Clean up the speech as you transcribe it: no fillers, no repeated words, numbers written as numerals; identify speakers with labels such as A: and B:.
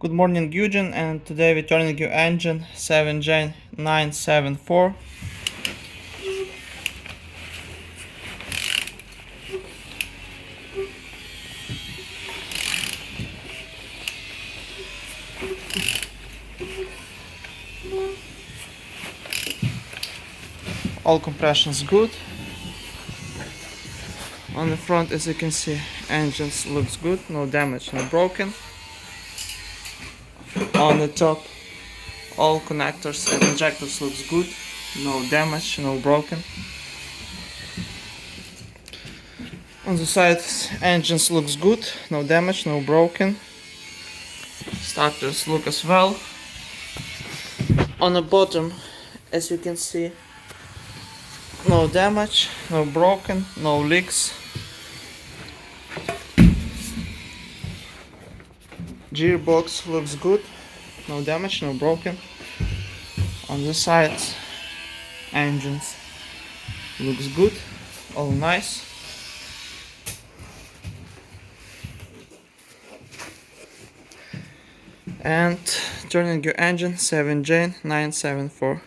A: Good morning, Eugene, and today we're turning your engine 7J974. All compressions good. On the front, as you can see, engines looks good, no damage, no broken. On the top, all connectors and injectors looks good, no damage, no broken. On the side, engines looks good, no damage, no broken. Starters look as well. On the bottom, as you can see, no damage, no broken, no leaks. Gearbox looks good, no damage, no broken. On the sides, engines looks good, all nice. And turning your engine 7J974.